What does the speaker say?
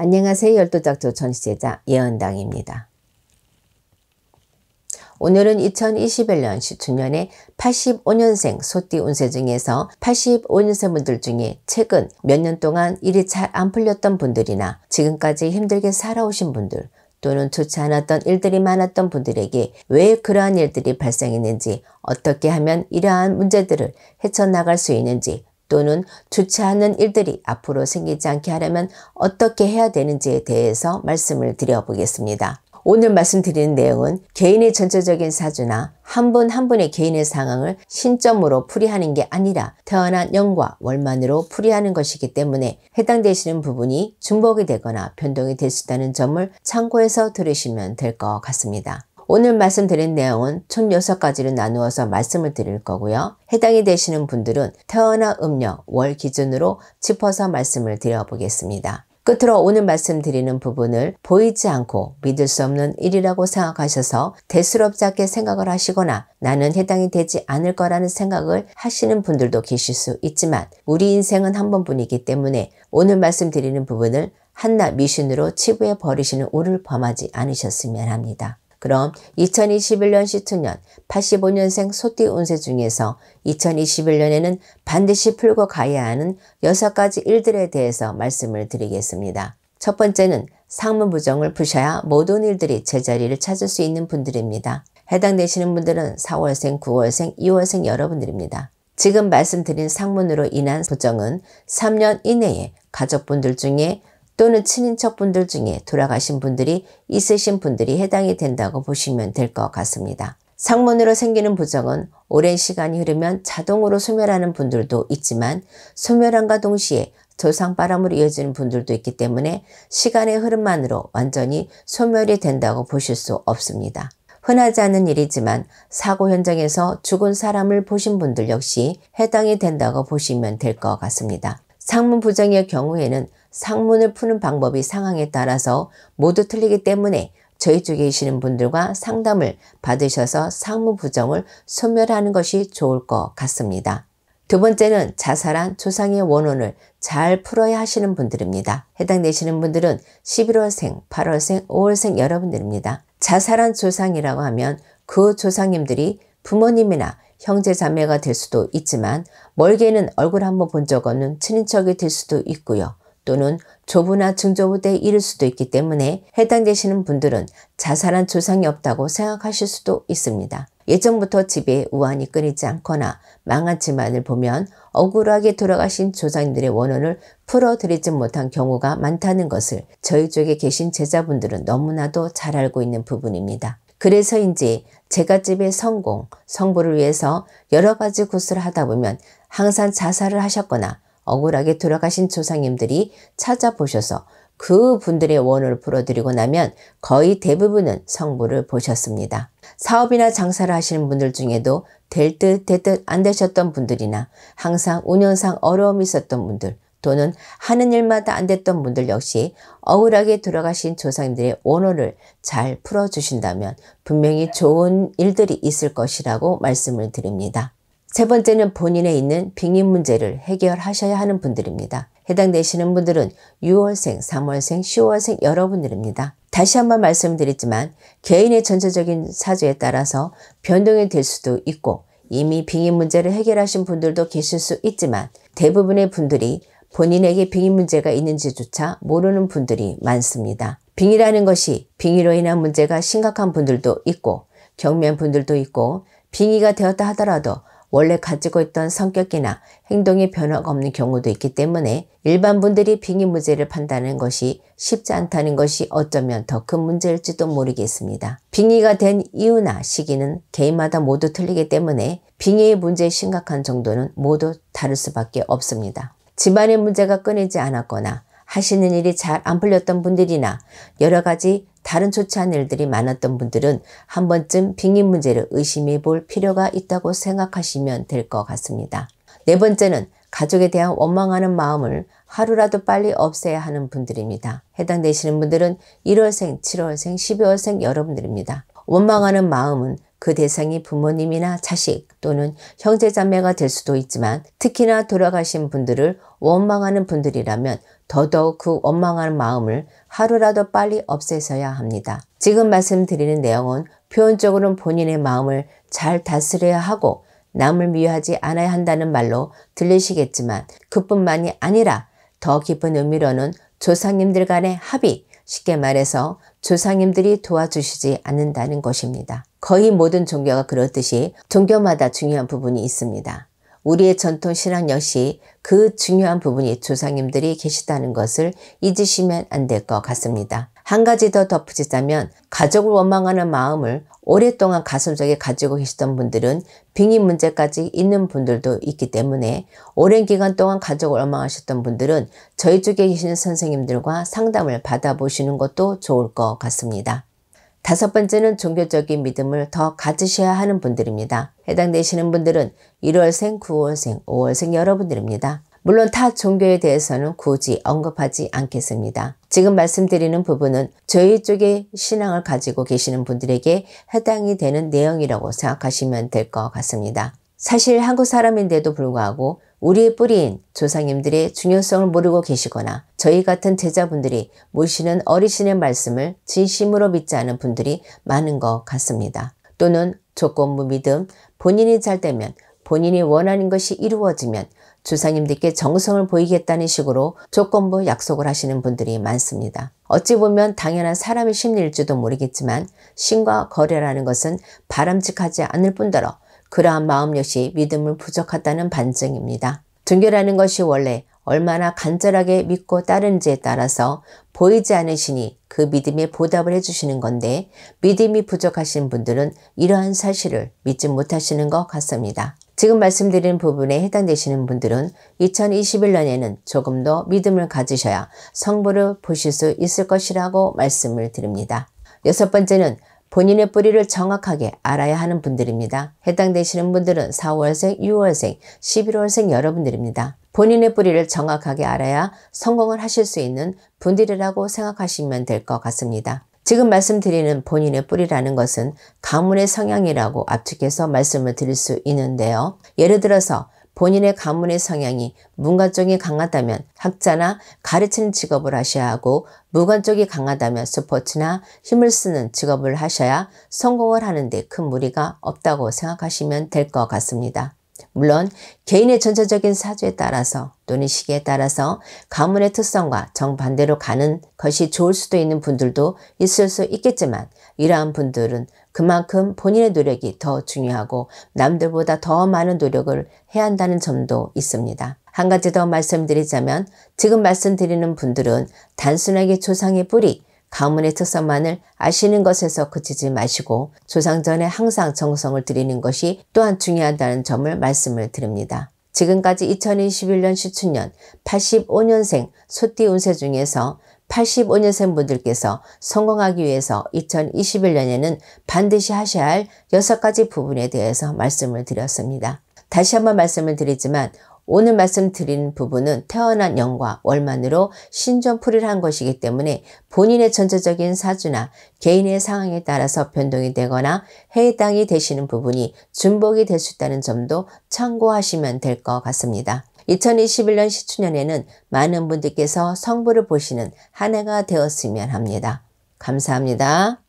안녕하세요. 열도작조 전시제자 예언당입니다. 오늘은 2021년 시춘년의 85년생 소띠 운세 중에서 85년생 분들 중에 최근 몇 년 동안 일이 잘 안 풀렸던 분들이나 지금까지 힘들게 살아오신 분들 또는 좋지 않았던 일들이 많았던 분들에게 왜 그러한 일들이 발생했는지, 어떻게 하면 이러한 문제들을 헤쳐나갈 수 있는지, 또는 좋지 않은 일들이 앞으로 생기지 않게 하려면 어떻게 해야 되는지에 대해서 말씀을 드려보겠습니다. 오늘 말씀드리는 내용은 개인의 전체적인 사주나 한 분 한 분의 개인의 상황을 신점으로 풀이하는 게 아니라 태어난 년과 월만으로 풀이하는 것이기 때문에 해당되시는 부분이 중복이 되거나 변동이 될 수 있다는 점을 참고해서 들으시면 될 것 같습니다. 오늘 말씀드린 내용은 총 6가지로 나누어서 말씀을 드릴 거고요. 해당이 되시는 분들은 태어난 음력, 월 기준으로 짚어서 말씀을 드려보겠습니다. 끝으로 오늘 말씀드리는 부분을 보이지 않고 믿을 수 없는 일이라고 생각하셔서 대수롭지 않게 생각을 하시거나 나는 해당이 되지 않을 거라는 생각을 하시는 분들도 계실 수 있지만 우리 인생은 한 번뿐이기 때문에 오늘 말씀드리는 부분을 한낱 미신으로 치부해 버리시는 오를 범하지 않으셨으면 합니다. 그럼 2021년 시춘년 85년생 소띠 운세 중에서 2021년에는 반드시 풀고 가야 하는 6가지 일들에 대해서 말씀을 드리겠습니다. 첫 번째는 상문부정을 푸셔야 모든 일들이 제자리를 찾을 수 있는 분들입니다. 해당되시는 분들은 4월생, 9월생, 2월생 여러분들입니다. 지금 말씀드린 상문으로 인한 부정은 3년 이내에 가족분들 중에 또는 친인척분들 중에 돌아가신 분들이 있으신 분들이 해당이 된다고 보시면 될 것 같습니다. 상문으로 생기는 부정은 오랜 시간이 흐르면 자동으로 소멸하는 분들도 있지만 소멸함과 동시에 조상바람으로 이어지는 분들도 있기 때문에 시간의 흐름만으로 완전히 소멸이 된다고 보실 수 없습니다. 흔하지 않은 일이지만 사고 현장에서 죽은 사람을 보신 분들 역시 해당이 된다고 보시면 될 것 같습니다. 상문 부정의 경우에는 상문을 푸는 방법이 상황에 따라서 모두 틀리기 때문에 저희 쪽에 계시는 분들과 상담을 받으셔서 상문 부정을 소멸하는 것이 좋을 것 같습니다. 두 번째는 자살한 조상의 원혼을 잘 풀어야 하시는 분들입니다. 해당되시는 분들은 11월생, 8월생, 5월생 여러분들입니다. 자살한 조상이라고 하면 그 조상님들이 부모님이나 형제 자매가 될 수도 있지만 멀게는 얼굴 한번 본 적 없는 친인척이 될 수도 있고요. 또는 조부나 증조부대에 이를 수도 있기 때문에 해당되시는 분들은 자살한 조상이 없다고 생각하실 수도 있습니다. 예전부터 집에 우환이 끊이지 않거나 망한 집안을 보면 억울하게 돌아가신 조상님들의 원혼을 풀어드리지 못한 경우가 많다는 것을 저희 쪽에 계신 제자분들은 너무나도 잘 알고 있는 부분입니다. 그래서인지 제갓집의 성공, 성부를 위해서 여러 가지 구슬을 하다 보면 항상 자살을 하셨거나 억울하게 돌아가신 조상님들이 찾아보셔서 그 분들의 원을 풀어드리고 나면 거의 대부분은 성부를 보셨습니다. 사업이나 장사를 하시는 분들 중에도 될 듯 될 듯 안 되셨던 분들이나 항상 운영상 어려움이 있었던 분들 또는 하는 일마다 안 됐던 분들 역시 억울하게 돌아가신 조상님들의 원혼을 잘 풀어주신다면 분명히 좋은 일들이 있을 것이라고 말씀을 드립니다. 세 번째는 본인에 있는 빙의 문제를 해결하셔야 하는 분들입니다. 해당되시는 분들은 6월생, 3월생, 10월생 여러분들입니다. 다시 한번 말씀드리지만 개인의 전체적인 사주에 따라서 변동이 될 수도 있고 이미 빙의 문제를 해결하신 분들도 계실 수 있지만 대부분의 분들이 본인에게 빙의 문제가 있는지조차 모르는 분들이 많습니다. 빙의라는 것이 빙의로 인한 문제가 심각한 분들도 있고 경미한 분들도 있고 빙의가 되었다 하더라도 원래 가지고 있던 성격이나 행동의 변화가 없는 경우도 있기 때문에 일반 분들이 빙의 문제를 판단하는 것이 쉽지 않다는 것이 어쩌면 더 큰 문제일지도 모르겠습니다. 빙의가 된 이유나 시기는 개인마다 모두 틀리기 때문에 빙의의 문제의 심각한 정도는 모두 다를 수밖에 없습니다. 집안의 문제가 끊이지 않았거나 하시는 일이 잘 안 풀렸던 분들이나 여러 가지 다른 좋지 않은 일들이 많았던 분들은 한 번쯤 빙의 문제를 의심해 볼 필요가 있다고 생각하시면 될 것 같습니다. 네 번째는 가족에 대한 원망하는 마음을 하루라도 빨리 없애야 하는 분들입니다. 해당되시는 분들은 1월생, 7월생, 12월생 여러분들입니다. 원망하는 마음은 그 대상이 부모님이나 자식 또는 형제자매가 될 수도 있지만 특히나 돌아가신 분들을 원망하는 분들이라면 더더욱 그 원망하는 마음을 하루라도 빨리 없애셔야 합니다. 지금 말씀드리는 내용은 표현적으로는 본인의 마음을 잘 다스려야 하고 남을 미워하지 않아야 한다는 말로 들리시겠지만 그뿐만이 아니라 더 깊은 의미로는 조상님들 간의 합의, 쉽게 말해서 조상님들이 도와주시지 않는다는 것입니다. 거의 모든 종교가 그렇듯이 종교마다 중요한 부분이 있습니다. 우리의 전통 신앙 역시 그 중요한 부분이 조상님들이 계시다는 것을 잊으시면 안 될 것 같습니다. 한 가지 더 덧붙이자면 가족을 원망하는 마음을 오랫동안 가슴속에 가지고 계시던 분들은 빙의 문제까지 있는 분들도 있기 때문에 오랜 기간 동안 가족을 원망하셨던 분들은 저희 쪽에 계시는 선생님들과 상담을 받아보시는 것도 좋을 것 같습니다. 다섯 번째는 종교적인 믿음을 더 가지셔야 하는 분들입니다. 해당되시는 분들은 1월생, 9월생, 5월생 여러분들입니다. 물론 타 종교에 대해서는 굳이 언급하지 않겠습니다. 지금 말씀드리는 부분은 저희 쪽에 신앙을 가지고 계시는 분들에게 해당이 되는 내용이라고 생각하시면 될 것 같습니다. 사실 한국 사람인데도 불구하고 우리의 뿌리인 조상님들의 중요성을 모르고 계시거나 저희 같은 제자분들이 모시는 어르신의 말씀을 진심으로 믿지 않은 분들이 많은 것 같습니다. 또는 조건부 믿음, 본인이 잘 되면 본인이 원하는 것이 이루어지면 조상님들께 정성을 보이겠다는 식으로 조건부 약속을 하시는 분들이 많습니다. 어찌 보면 당연한 사람의 심리일지도 모르겠지만 신과 거래라는 것은 바람직하지 않을 뿐더러 그러한 마음 역시 믿음을 부족하다는 반증입니다. 종교라는 것이 원래 얼마나 간절하게 믿고 따르는지에 따라서 보이지 않으시니 그 믿음에 보답을 해주시는 건데 믿음이 부족하신 분들은 이러한 사실을 믿지 못하시는 것 같습니다. 지금 말씀드린 부분에 해당되시는 분들은 2021년에는 조금 더 믿음을 가지셔야 성부를 보실 수 있을 것이라고 말씀을 드립니다. 여섯 번째는 본인의 뿌리를 정확하게 알아야 하는 분들입니다. 해당되시는 분들은 4월생, 6월생, 11월생 여러분들입니다. 본인의 뿌리를 정확하게 알아야 성공을 하실 수 있는 분들이라고 생각하시면 될 것 같습니다. 지금 말씀드리는 본인의 뿌리라는 것은 가문의 성향이라고 압축해서 말씀을 드릴 수 있는데요. 예를 들어서 본인의 가문의 성향이 문관 쪽이 강하다면 학자나 가르치는 직업을 하셔야 하고 무관 쪽이 강하다면 스포츠나 힘을 쓰는 직업을 하셔야 성공을 하는데 큰 무리가 없다고 생각하시면 될 것 같습니다. 물론 개인의 전체적인 사주에 따라서 또는 시기에 따라서 가문의 특성과 정반대로 가는 것이 좋을 수도 있는 분들도 있을 수 있겠지만 이러한 분들은 그만큼 본인의 노력이 더 중요하고 남들보다 더 많은 노력을 해야 한다는 점도 있습니다. 한 가지 더 말씀드리자면 지금 말씀드리는 분들은 단순하게 조상의 뿌리, 가문의 특성만을 아시는 것에서 그치지 마시고 조상 전에 항상 정성을 들이는 것이 또한 중요하다는 점을 말씀을 드립니다. 지금까지 2021년 시춘년 85년생 소띠 운세 중에서 85년생 분들께서 성공하기 위해서 2021년에는 반드시 하셔야 할 6가지 부분에 대해서 말씀을 드렸습니다. 다시 한번 말씀을 드리지만 오늘 말씀드린 부분은 태어난 년과 월만으로 신전풀이를 한 것이기 때문에 본인의 전체적인 사주나 개인의 상황에 따라서 변동이 되거나 해당이 되시는 부분이 중복이 될 수 있다는 점도 참고하시면 될 것 같습니다. 2021년 시춘년에는 많은 분들께서 성부를 보시는 한 해가 되었으면 합니다. 감사합니다.